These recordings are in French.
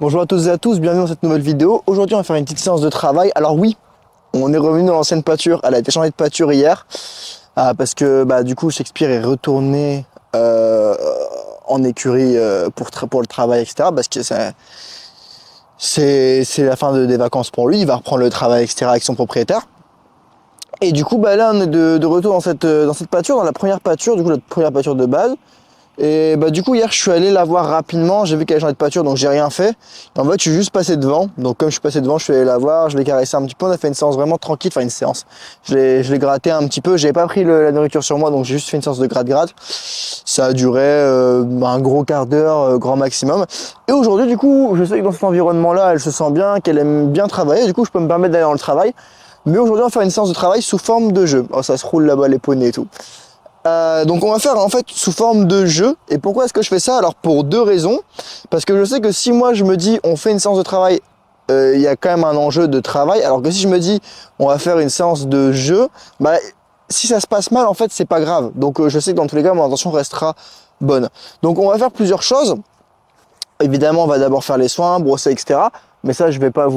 Bonjour à toutes et à tous, bienvenue dans cette nouvelle vidéo. Aujourd'hui on va faire une petite séance de travail. Alors oui, on est revenu dans l'ancienne pâture, elle a été changée de pâture hier. Parce que du coup Shakespeare est retourné en écurie pour le travail, etc. Parce que c'est la fin des vacances pour lui, il va reprendre le travail, etc. avec son propriétaire. Et du coup là on est de retour dans cette pâture, dans la première pâture, du coup la première pâture de base. Et du coup hier je suis allé la voir rapidement, j'ai vu qu'elle changeait de pâture donc j'ai rien fait. Et en fait je suis juste passé devant, donc comme je suis passé devant je suis allé la voir, je l'ai caressé un petit peu, on a fait une séance vraiment tranquille, enfin une séance. Je l'ai gratté un petit peu, j'avais pas pris la nourriture sur moi donc j'ai juste fait une séance de gratte-gratte. Ça a duré un gros quart d'heure, grand maximum. Et aujourd'hui du coup je sais que dans cet environnement là elle se sent bien, qu'elle aime bien travailler, du coup je peux me permettre d'aller dans le travail. Mais aujourd'hui on va faire une séance de travail sous forme de jeu. Oh ça se roule là-bas les poneys et tout. Donc on va faire en fait sous forme de jeu. Et pourquoi est-ce que je fais ça? Alors pour deux raisons. Parce que je sais que si moi je me dis on fait une séance de travail, il y a quand même un enjeu de travail. Alors que si je me dis on va faire une séance de jeu, si ça se passe mal en fait c'est pas grave. Donc je sais que dans tous les cas mon intention restera bonne. Donc on va faire plusieurs choses. Évidemment on va d'abord faire les soins, brosser, etc. Mais ça je vais pas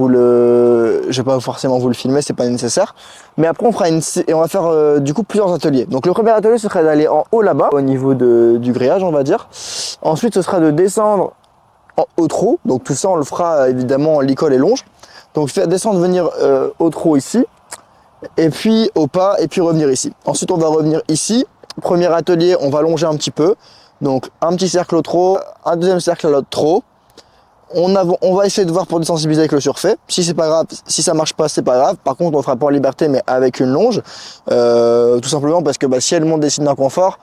forcément vous le filmer, c'est pas nécessaire. Mais après on va faire du coup plusieurs ateliers. Donc le premier atelier ce serait d'aller en haut là-bas, au niveau du grillage on va dire. Ensuite ce sera de descendre au trot. Donc tout ça on le fera évidemment en licol et longe. Donc faire descendre, venir au trot ici, et puis au pas, et puis revenir ici. Ensuite on va revenir ici. Premier atelier, on va longer un petit peu. Donc un petit cercle au trot, un deuxième cercle à l'autre trot. On va essayer de voir pour désensibiliser avec le surfait. Si c'est pas grave, si ça marche pas, c'est pas grave. Par contre, on fera pas en liberté, mais avec une longe. Tout simplement parce que si elle monte des signes d'inconfort,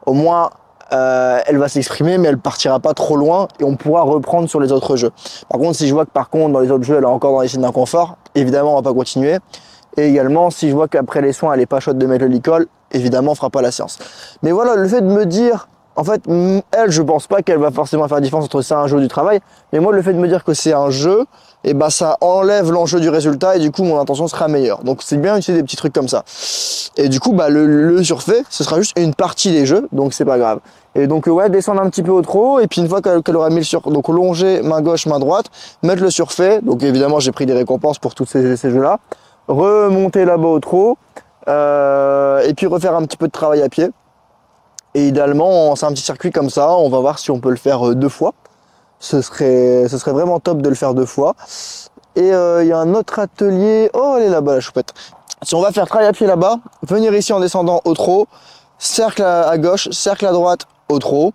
au moins elle va s'exprimer, mais elle partira pas trop loin et on pourra reprendre sur les autres jeux. Par contre, si je vois que par contre dans les autres jeux elle est encore dans les signes d'inconfort, évidemment on va pas continuer. Et également, si je vois qu'après les soins elle est pas chaude de mettre le licol, évidemment on fera pas la séance. Mais voilà, le fait de me dire en fait, elle, je pense pas qu'elle va forcément faire la différence entre ça et un jeu du travail. Mais moi, le fait de me dire que c'est un jeu, et ça enlève l'enjeu du résultat et du coup, mon intention sera meilleure. Donc, c'est bien d'utiliser des petits trucs comme ça. Et du coup, le surfait, ce sera juste une partie des jeux, donc c'est pas grave. Et donc, ouais, descendre un petit peu au trot, et puis une fois qu'elle aura mis le surfait, donc longer main gauche, main droite, mettre le surfait. Donc, évidemment, j'ai pris des récompenses pour tous ces jeux-là. Remonter là-bas au trot, et puis refaire un petit peu de travail à pied. Et idéalement, c'est un petit circuit comme ça, on va voir si on peut le faire deux fois. Ce serait vraiment top de le faire deux fois. Et il y a un autre atelier, oh elle est là-bas la choupette. Si on va faire travail à pied là-bas, venir ici en descendant au trot, cercle à gauche, cercle à droite au trot,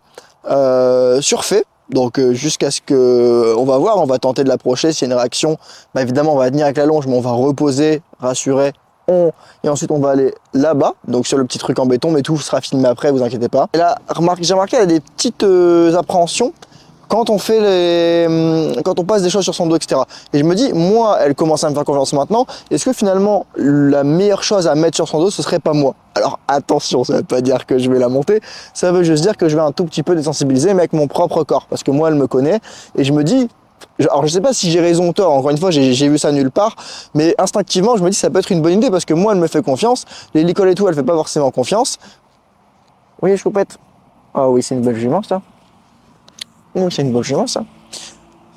surfer. Donc jusqu'à ce que, on va voir, on va tenter de l'approcher, s'il y a une réaction, évidemment on va tenir avec la longe, mais on va reposer, rassurer, et ensuite on va aller là-bas, donc sur le petit truc en béton, mais tout sera filmé après, vous inquiétez pas. Et là, j'ai remarqué, elle a des petites appréhensions quand on passe des choses sur son dos, etc. Et je me dis, moi, elle commence à me faire confiance maintenant, est-ce que finalement, la meilleure chose à mettre sur son dos, ce serait pas moi? Alors attention, ça veut pas dire que je vais la monter, ça veut juste dire que je vais un tout petit peu désensibiliser, mais avec mon propre corps, parce que moi, elle me connaît, et je me dis, alors je sais pas si j'ai raison ou tort, encore une fois j'ai vu ça nulle part, mais instinctivement je me dis ça peut être une bonne idée parce que moi elle me fait confiance, les licoles et tout elle fait pas forcément confiance. Oui choupette. Ah oui c'est une belle jument ça. Oui c'est une belle jument ça.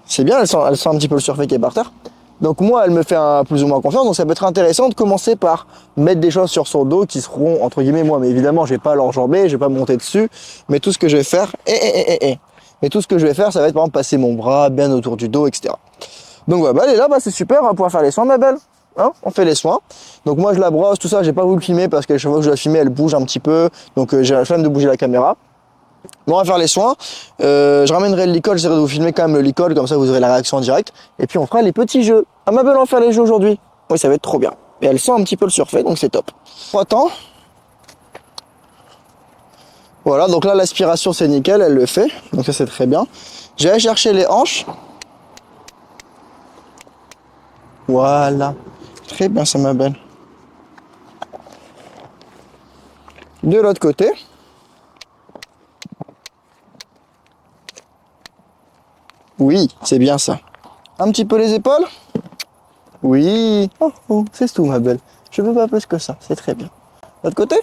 C'est bien, elle sent un petit peu le surfait qui est par terre. Donc moi elle me fait plus ou moins confiance, donc ça peut être intéressant de commencer par mettre des choses sur son dos qui seront entre guillemets moi, mais évidemment je vais pas l'enjamber, je vais pas monter dessus, mais tout ce que je vais faire, mais tout ce que je vais faire ça va être par exemple passer mon bras bien autour du dos, etc. Donc voilà, elle est là, c'est super, on va pouvoir faire les soins ma belle. Hein, on fait les soins. Donc moi je la brosse, tout ça, j'ai pas voulu le filmer parce que chaque fois que je la filmer, elle bouge un petit peu. Donc j'ai la flemme de bouger la caméra. Bon, on va faire les soins. Je ramènerai le licol, j'essaierai de vous filmer quand même le licol, comme ça vous aurez la réaction en direct. Et puis on fera les petits jeux. Ah ma belle, on va faire les jeux aujourd'hui. Oui, ça va être trop bien. Et elle sent un petit peu le surfait, donc c'est top. 3 temps. Voilà, donc là l'aspiration c'est nickel, elle le fait. Donc ça c'est très bien. J'ai chercher les hanches. Voilà. Très bien ça ma belle. De l'autre côté. Oui, c'est bien ça. Un petit peu les épaules. Oui. Oh, oh, c'est tout ma belle. Je veux pas plus que ça, c'est très bien. L'autre côté.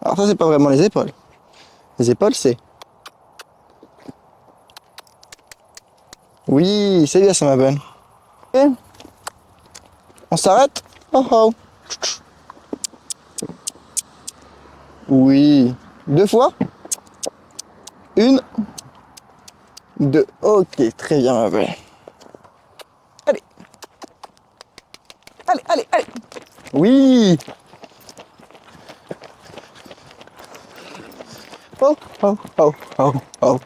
Alors ça c'est pas vraiment les épaules. Les épaules c'est... Oui, c'est bien ça, ma bonne. Et on s'arrête? Oh oh. Oui. Deux fois? Une, deux. Ok, très bien, ma belle. Allez, allez, allez, allez. Oui. Oh, oh, oh, oh, oh.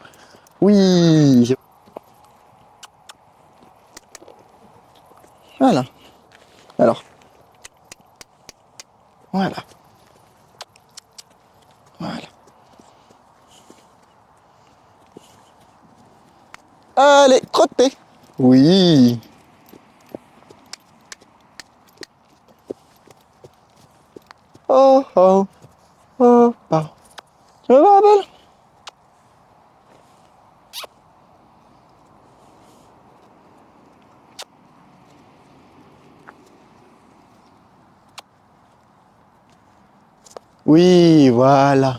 Oui. Voilà. Alors, voilà. Voilà. Allez, crottez. Oui. Oh, oh, oh, oh. Tu me vois, ma belle? Oui, voilà.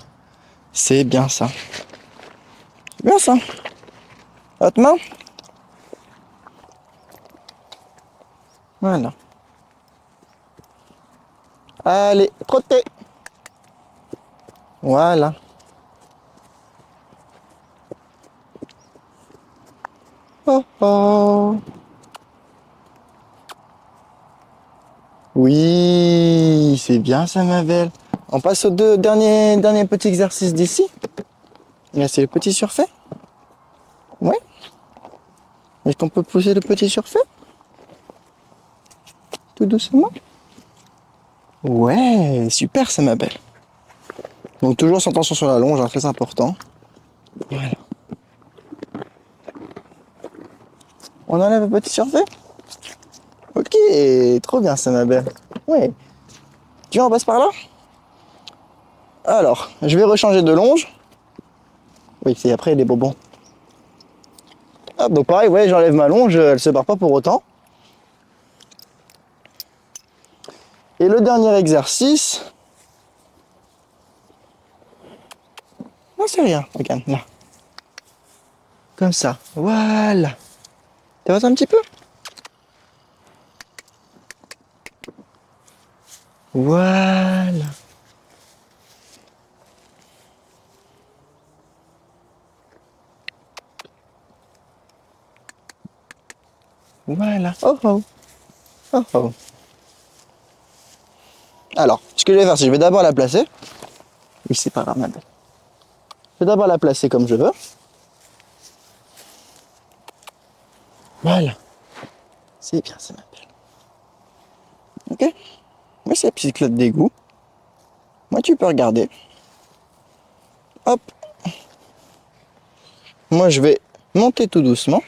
C'est bien ça. C'est bien ça. Votre main? Voilà. Allez, trottez. Voilà. Oh, oh. Oui, c'est bien ça, ma belle. On passe aux deux derniers petits exercices d'ici. Là, c'est le petit surfait. Ouais. Est-ce qu'on peut pousser le petit surfait? Tout doucement. Ouais, super ça, ma belle. Donc toujours sans tension sur la longe, hein, très important. Voilà. On enlève le petit surfait? Ok, trop bien ça, ma belle. Ouais. Tu vois, on passe par là? Alors, je vais rechanger de longe. Oui, c'est après les bonbons. Hop, donc pareil, ouais, j'enlève ma longe, elle se barre pas pour autant. Et le dernier exercice, non, c'est rien, regarde, là. Comme ça, voilà. T'avances un petit peu? Voilà. Voilà. Oh oh. Oh oh. Alors, ce que je vais faire, c'est que je vais d'abord la placer. Oui, c'est pas grave, ma belle. Je vais d'abord la placer comme je veux. Voilà. C'est bien, ça m'appelle. Ok? Mais c'est la petite clotte d'égout. Moi, tu peux regarder. Hop. Moi, je vais monter tout doucement.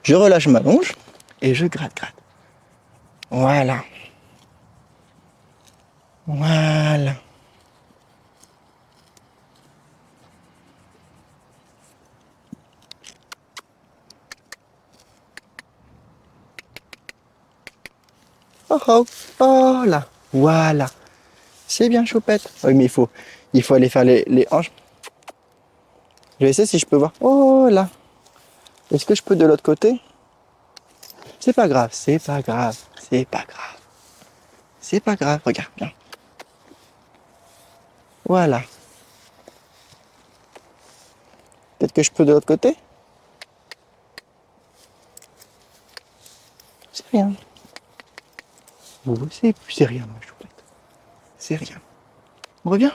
Je relâche ma longe et je gratte, gratte. Voilà. Voilà. Oh oh. Oh là. Voilà. C'est bien, choupette. Oui, mais il faut aller faire les hanches. Je vais essayer si je peux voir. Oh là. Est-ce que je peux de l'autre côté? C'est pas grave, c'est pas grave, c'est pas grave. C'est pas grave, regarde bien. Voilà. Peut-être que je peux de l'autre côté? C'est rien. C'est rien, ma choupette. C'est rien. On revient?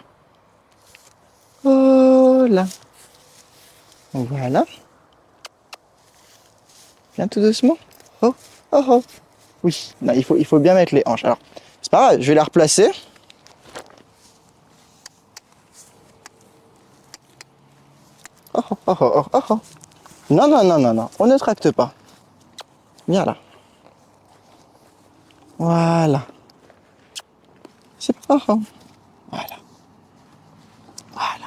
Oh là. Voilà. Viens tout doucement. Oh, oh, oh. Oui, non, il faut bien mettre les hanches. Alors, c'est pas grave, je vais la replacer. Oh, oh, oh, oh, oh, oh. Non, non, non, non, non, on ne tracte pas. Viens là. Voilà. C'est pas... Oh, oh. Voilà. Voilà.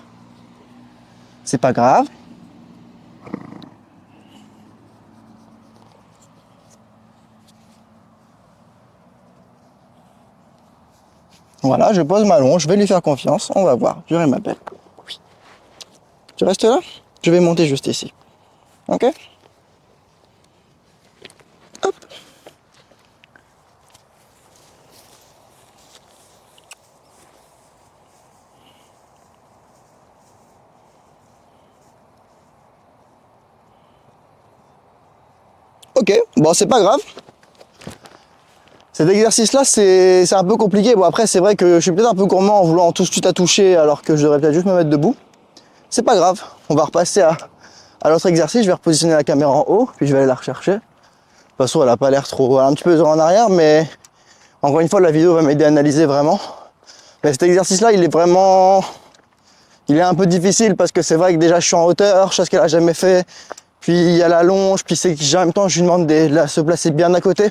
C'est pas grave. Voilà, je pose ma longe, je vais lui faire confiance. On va voir. J'aurai ma belle. Oui. Tu restes là? Je vais monter juste ici. Ok? Ok, bon c'est pas grave. Cet exercice-là, c'est un peu compliqué. Bon, après, c'est vrai que je suis peut-être un peu gourmand en voulant tout de suite à toucher alors que je devrais peut-être juste me mettre debout. C'est pas grave. On va repasser à l'autre exercice. Je vais repositionner la caméra en haut, puis je vais aller la rechercher. De toute façon, elle a pas l'air trop... Elle a un petit peu en arrière, mais encore une fois, la vidéo va m'aider à analyser vraiment. Mais cet exercice-là, il est vraiment... Il est un peu difficile parce que c'est vrai que déjà, je suis en hauteur, chose qu'elle a jamais fait. Puis il y a la longe, puis c'est en même temps, je lui demande de se placer bien à côté.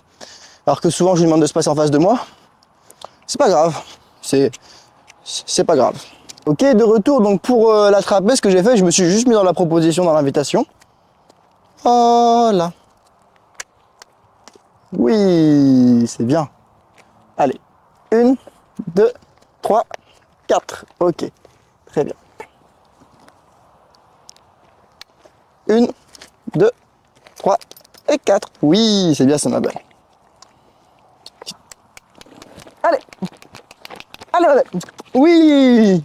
Alors que souvent, je lui demande de se passer en face de moi. C'est pas grave. C'est pas grave. Ok, de retour donc pour l'attraper, ce que j'ai fait, je me suis juste mis dans la proposition, dans l'invitation. Voilà. Oui, c'est bien. Allez, 1, 2, 3, 4. Ok, très bien. 1, 2, 3 et 4. Oui, c'est bien, ça ma belle. Allez, allez, allez. Oui.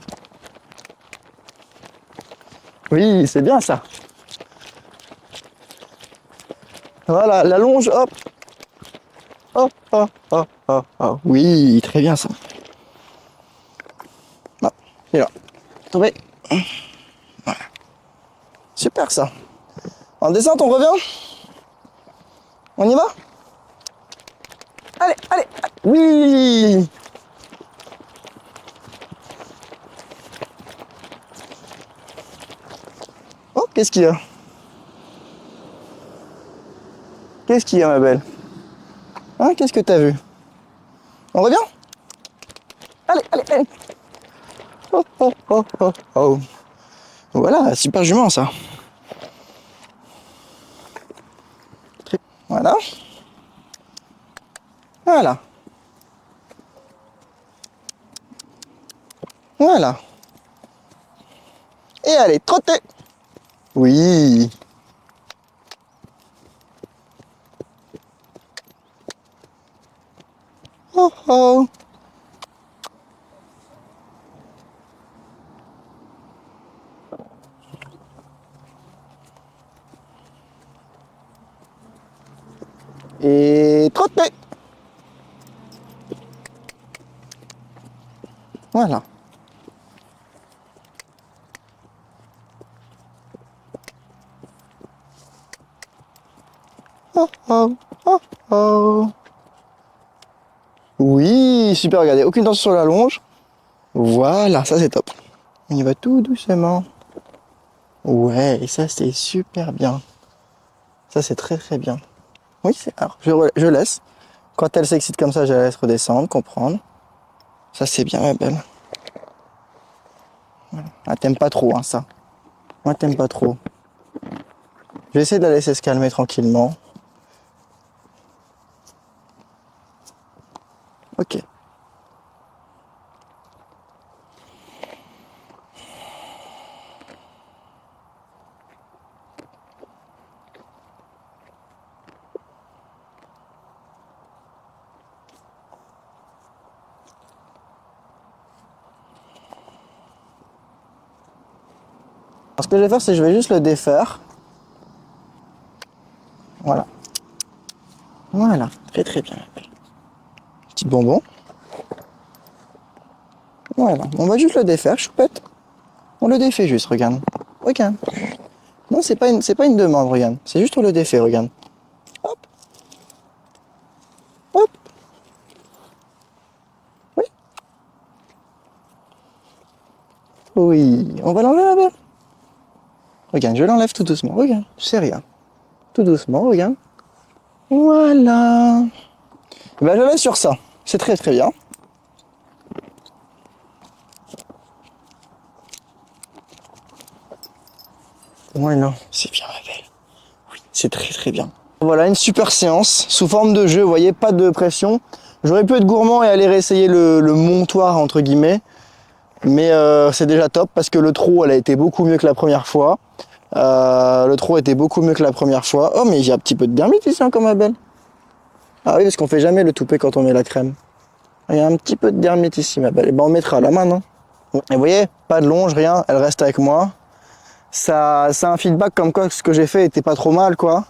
Oui, c'est bien ça. Voilà, la longe, hop. Hop, hop, hop, hop, hop. Oui, très bien ça. Ah, et là, tombé. Voilà. Super ça. En descente, on revient. On y va? Allez, allez. Oui. Oh, qu'est-ce qu'il y a? Qu'est-ce qu'il y a, ma belle? Hein, qu'est-ce que t'as vu? On revient? Allez, allez, allez. Oh, oh, oh, oh, oh. Voilà, super jument ça. Voilà. Voilà. Voilà. Et allez, trottez. Oui. Oh oh. Et trottez. Voilà. Oh oh. Oh oh. Oui, super, regardez, aucune tension sur la longe. Voilà, ça c'est top. On y va tout doucement. Ouais, et ça c'est super bien. Ça c'est très très bien. Oui, alors je laisse. Quand elle s'excite comme ça, je la laisse redescendre, comprendre. Ça c'est bien ma belle. Voilà. Ah, t'aimes pas trop hein, ça. Moi t'aimes pas trop. Je vais essayer de la laisser se calmer tranquillement. Ok. Alors, ce que je vais faire, c'est que je vais juste le défaire. Voilà. Voilà, très très bien. Petit bonbon. Voilà, on va juste le défaire, choupette. On le défait juste, regarde. Regarde. Non, c'est pas une demande, regarde. C'est juste on le défait, regarde. Hop. Hop. Oui. Oui, on va l'enlever la belle. Regarde, je l'enlève tout doucement, regarde. C'est rien. Tout doucement, regarde. Voilà. Ben, je laisse sur ça. C'est très très bien. Voilà, c'est bien ma belle. Oui, c'est très très bien. Voilà, une super séance sous forme de jeu, vous voyez, pas de pression. J'aurais pu être gourmand et aller réessayer le montoir entre guillemets. Mais c'est déjà top parce que le trot, elle a été beaucoup mieux que la première fois. Le trot était beaucoup mieux que la première fois. Oh, mais j'ai un petit peu de dermite ici encore ma belle. Ah oui, parce qu'on fait jamais le toupet quand on met la crème. Il y a un petit peu de dermite ici ma belle. Et ben on mettra la main, non? Et vous voyez, pas de longe, rien, elle reste avec moi. Ça, c'est un feedback comme quoi ce que j'ai fait était pas trop mal quoi.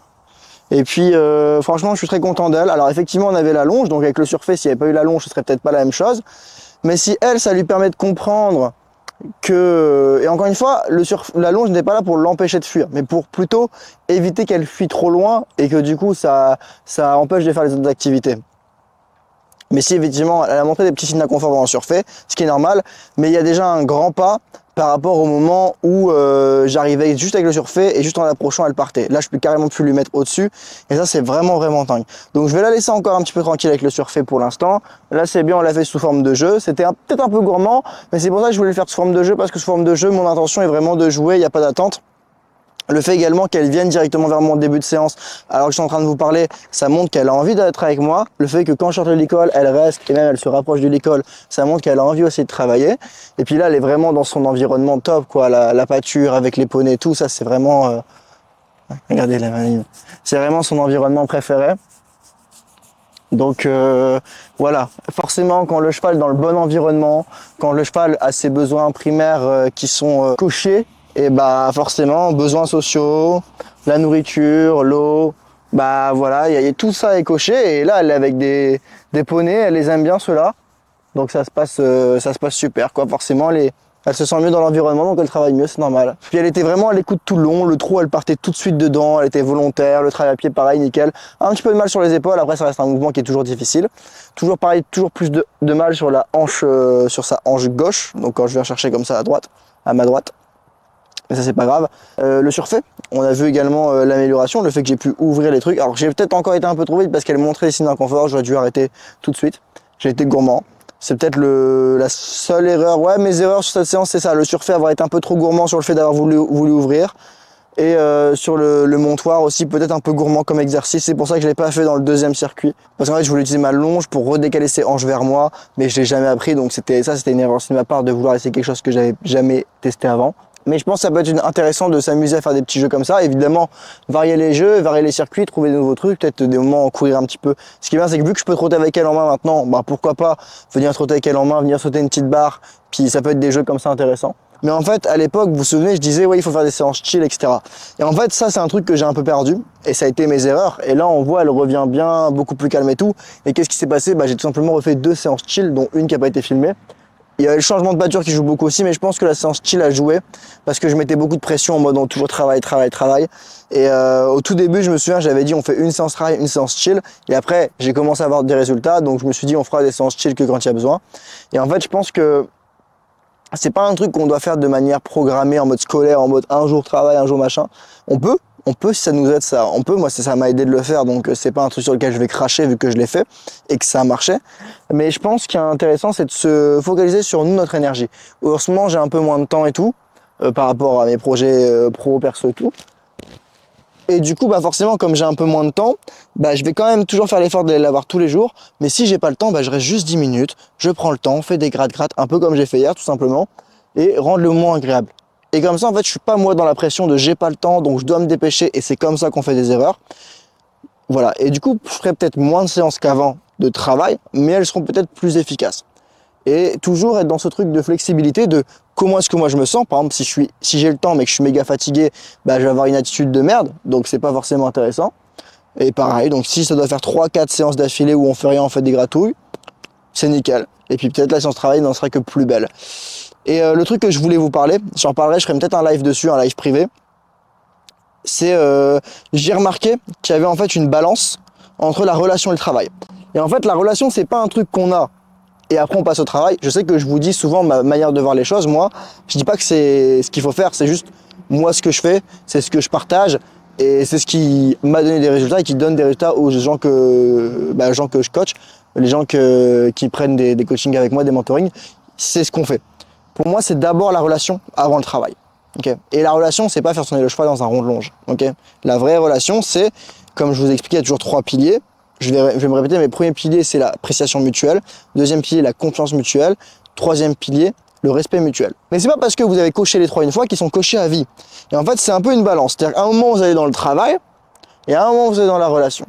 Et puis franchement, je suis très content d'elle. Alors effectivement, on avait la longe, donc avec le surfait, s'il n'y avait pas eu la longe, ce serait peut-être pas la même chose. Mais si elle, ça lui permet de comprendre que, et encore une fois, la longe n'est pas là pour l'empêcher de fuir, mais pour plutôt éviter qu'elle fuit trop loin et que du coup ça empêche de faire les autres activités. Mais si effectivement elle a montré des petits signes d'inconfort pendant le surfer, ce qui est normal, mais il y a déjà un grand pas par rapport au moment où j'arrivais juste avec le surfait et juste en l'approchant elle partait. Là je peux carrément plus lui mettre au-dessus et ça c'est vraiment dingue. Donc je vais la laisser encore un petit peu tranquille avec le surfait pour l'instant. Là c'est bien, on l'a fait sous forme de jeu. C'était peut-être un peu gourmand, mais c'est pour ça que je voulais le faire sous forme de jeu, parce que sous forme de jeu mon intention est vraiment de jouer, il n'y a pas d'attente. Le fait également qu'elle vienne directement vers mon début de séance alors que je suis en train de vous parler, ça montre qu'elle a envie d'être avec moi. Le fait que quand je sors de l'école, elle reste et même elle se rapproche de l'école, ça montre qu'elle a envie aussi de travailler. Et puis là, elle est vraiment dans son environnement top, quoi. La pâture avec les poneys, tout ça, c'est vraiment... Regardez la manine. C'est vraiment son environnement préféré. Donc voilà, forcément quand le cheval est dans le bon environnement, quand le cheval a ses besoins primaires qui sont cochés, et bah forcément besoins sociaux, la nourriture, l'eau, bah voilà, tout ça est coché et là elle est avec des poneys, elle les aime bien ceux-là. Donc ça se passe super quoi, forcément elle se sent mieux dans l'environnement, donc elle travaille mieux, c'est normal. Puis elle était vraiment à l'écoute tout le long, le trot elle partait tout de suite dedans, elle était volontaire, le travail à pied pareil, nickel. Un petit peu de mal sur les épaules, après ça reste un mouvement qui est toujours difficile. Toujours pareil, toujours plus de mal sur la hanche, sur sa hanche gauche, donc quand je vais chercher comme ça à ma droite. Mais ça c'est pas grave. Le surfait, on a vu également l'amélioration, le fait que j'ai pu ouvrir les trucs. Alors j'ai peut-être encore été un peu trop vite parce qu'elle montrait des signes d'inconfort, j'aurais dû arrêter tout de suite. J'ai été gourmand. C'est peut-être la seule erreur. Ouais, mes erreurs sur cette séance, c'est ça. Le surfait, avoir été un peu trop gourmand sur le fait d'avoir voulu ouvrir. Et sur le montoir aussi, peut-être un peu gourmand comme exercice. C'est pour ça que je ne l'ai pas fait dans le deuxième circuit. Parce qu'en fait, je voulais utiliser ma longe pour redécaler ses hanches vers moi. Mais je ne l'ai jamais appris. Donc c'était une erreur de ma part de vouloir essayer quelque chose que j'avais jamais testé avant. Mais je pense que ça peut être intéressant de s'amuser à faire des petits jeux comme ça. Évidemment, varier les jeux, varier les circuits, trouver de nouveaux trucs, peut-être des moments en courir un petit peu. Ce qui est bien, c'est que vu que je peux trotter avec elle en main maintenant, bah pourquoi pas venir trotter avec elle en main, venir sauter une petite barre, puis ça peut être des jeux comme ça intéressants. Mais en fait, à l'époque, vous vous souvenez, je disais, ouais, il faut faire des séances chill, etc. Et en fait, ça, c'est un truc que j'ai un peu perdu, et ça a été mes erreurs. Et là, on voit, elle revient bien, beaucoup plus calme et tout. Et qu'est-ce qui s'est passé? Bah, j'ai tout simplement refait 2 séances chill, dont une qui n'a pas été filmée. Il y avait le changement de pâture qui joue beaucoup aussi, mais je pense que la séance chill a joué parce que je mettais beaucoup de pression en mode on toujours travail. Et au tout début, je me souviens, j'avais dit on fait une séance travail, une séance chill. Et après, j'ai commencé à avoir des résultats, donc je me suis dit on fera des séances chill que quand il y a besoin. Et en fait, je pense que c'est pas un truc qu'on doit faire de manière programmée, en mode scolaire, en mode un jour travail, un jour machin. On peut si ça nous aide, ça. On peut, moi ça m'a aidé de le faire, donc c'est pas un truc sur lequel je vais cracher vu que je l'ai fait et que ça a marché. Mais je pense qu'il y a intéressant, c'est de se focaliser sur nous, notre énergie. En ce moment, j'ai un peu moins de temps et tout, par rapport à mes projets pro, perso et tout. Et du coup, bah forcément, comme j'ai un peu moins de temps, bah je vais quand même toujours faire l'effort d'aller l'avoir tous les jours. Mais si j'ai pas le temps, bah je reste juste 10 minutes, je prends le temps, fais des gratte-gratte, un peu comme j'ai fait hier tout simplement, et rendre le moins agréable. Et comme ça, en fait, je suis pas moi dans la pression de j'ai pas le temps, donc je dois me dépêcher, et c'est comme ça qu'on fait des erreurs. Voilà. Et du coup, je ferai peut-être moins de séances qu'avant de travail, mais elles seront peut-être plus efficaces. Et toujours être dans ce truc de flexibilité de comment est-ce que moi je me sens. Par exemple, si j'ai le temps mais que je suis méga fatigué, bah, je vais avoir une attitude de merde, donc c'est pas forcément intéressant. Et pareil, donc si ça doit faire 3-4 séances d'affilée où on fait rien, on fait des gratouilles, c'est nickel. Et puis peut-être la séance de travail n'en sera que plus belle. Et le truc que je voulais vous parler, j'en parlerai, je ferai peut-être un live dessus, un live privé. C'est, j'ai remarqué qu'il y avait en fait une balance entre la relation et le travail. Et en fait, la relation, c'est pas un truc qu'on a et après on passe au travail. Je sais que je vous dis souvent ma manière de voir les choses. Moi, je dis pas que c'est ce qu'il faut faire, c'est juste moi ce que je fais, c'est ce que je partage et c'est ce qui m'a donné des résultats et qui donne des résultats aux gens que je coach, les gens qui prennent des coachings avec moi, des mentorings. C'est ce qu'on fait. Pour moi, c'est d'abord la relation avant le travail. Okay. Et la relation, c'est pas faire tourner le cheval dans un rond de longe. Okay. La vraie relation, c'est, comme je vous ai expliqué, il y a toujours 3 piliers. Je vais me répéter, mes premiers piliers, c'est l'appréciation mutuelle. Deuxième pilier, la confiance mutuelle. Troisième pilier, le respect mutuel. Mais c'est pas parce que vous avez coché les 3 une fois qu'ils sont cochés à vie. Et en fait, c'est un peu une balance. C'est-à-dire qu'à un moment, vous allez dans le travail et à un moment, vous êtes dans la relation.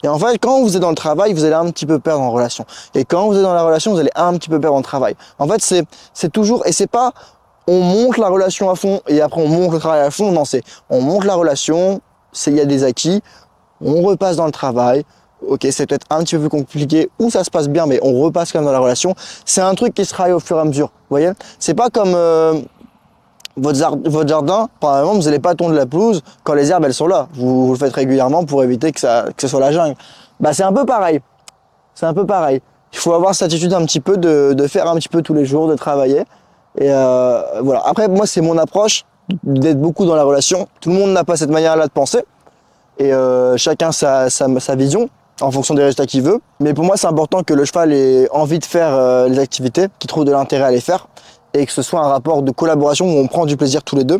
Et en fait, quand vous êtes dans le travail, vous allez un petit peu perdre en relation. Et quand vous êtes dans la relation, vous allez un petit peu perdre en travail. En fait, c'est toujours, et c'est pas, on monte la relation à fond et après on monte le travail à fond. Non, c'est, on monte la relation, il y a des acquis, on repasse dans le travail. Ok, c'est peut-être un petit peu plus compliqué, ou ça se passe bien, mais on repasse quand même dans la relation. C'est un truc qui se travaille au fur et à mesure, vous voyez. C'est pas comme votre jardin, par exemple, vous n'allez pas tondre la pelouse quand les herbes elles sont là. Vous le faites régulièrement pour éviter que ce soit la jungle. Bah c'est un peu pareil. C'est un peu pareil. Il faut avoir cette attitude un petit peu de faire un petit peu tous les jours, de travailler. Et voilà. Après, moi, c'est mon approche d'être beaucoup dans la relation. Tout le monde n'a pas cette manière-là de penser. Et chacun sa vision en fonction des résultats qu'il veut. Mais pour moi, c'est important que le cheval ait envie de faire les activités, qu'il trouve de l'intérêt à les faire. Et que ce soit un rapport de collaboration où on prend du plaisir tous les deux.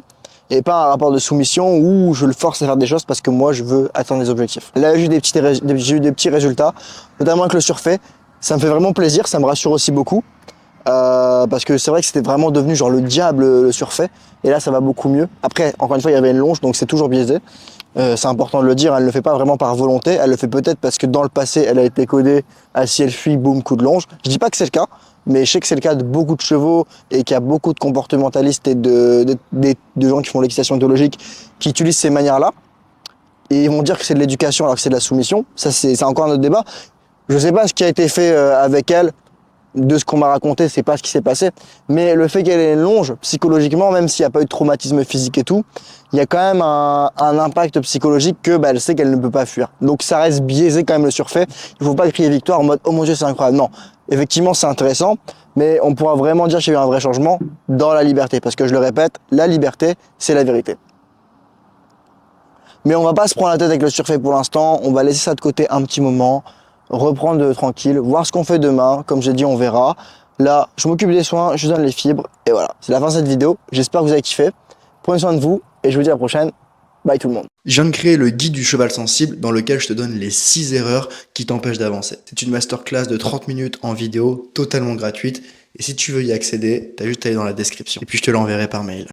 Et pas un rapport de soumission où je le force à faire des choses parce que moi je veux atteindre des objectifs. Là j'ai eu des petits résultats, notamment avec le surfait. Ça me fait vraiment plaisir, ça me rassure aussi beaucoup. Parce que c'est vrai que c'était vraiment devenu genre le diable le surfait. Et là ça va beaucoup mieux. Après, encore une fois, il y avait une longe, donc c'est toujours biaisé. C'est important de le dire, elle ne le fait pas vraiment par volonté, elle le fait peut-être parce que dans le passé elle a été codée à si elle fuit, boum, coup de longe. Je dis pas que c'est le cas, mais je sais que c'est le cas de beaucoup de chevaux et qu'il y a beaucoup de comportementalistes et de gens qui font l'équitation biologique qui utilisent ces manières-là. Et ils vont dire que c'est de l'éducation alors que c'est de la soumission. Ça, c'est encore un autre débat. Je sais pas ce qui a été fait avec elle. De ce qu'on m'a raconté, c'est pas ce qui s'est passé. Mais le fait qu'elle ait une longe, psychologiquement, même s'il n'y a pas eu de traumatisme physique et tout, il y a quand même un impact psychologique que bah, elle sait qu'elle ne peut pas fuir. Donc ça reste biaisé quand même le surfait. Il faut pas crier victoire en mode oh mon dieu c'est incroyable. Non, effectivement c'est intéressant, mais on pourra vraiment dire qu'il y a eu un vrai changement dans la liberté. Parce que je le répète, la liberté c'est la vérité. Mais on va pas se prendre la tête avec le surfait pour l'instant, on va laisser ça de côté un petit moment, reprendre tranquille, voir ce qu'on fait demain, comme j'ai dit on verra. Là, je m'occupe des soins, je donne les fibres, et voilà. C'est la fin de cette vidéo, j'espère que vous avez kiffé. Prenez soin de vous, et je vous dis à la prochaine. Bye tout le monde. Je viens de créer le guide du cheval sensible dans lequel je te donne les 6 erreurs qui t'empêchent d'avancer. C'est une masterclass de 30 minutes en vidéo, totalement gratuite, et si tu veux y accéder, t'as juste à aller dans la description. Et puis je te l'enverrai par mail.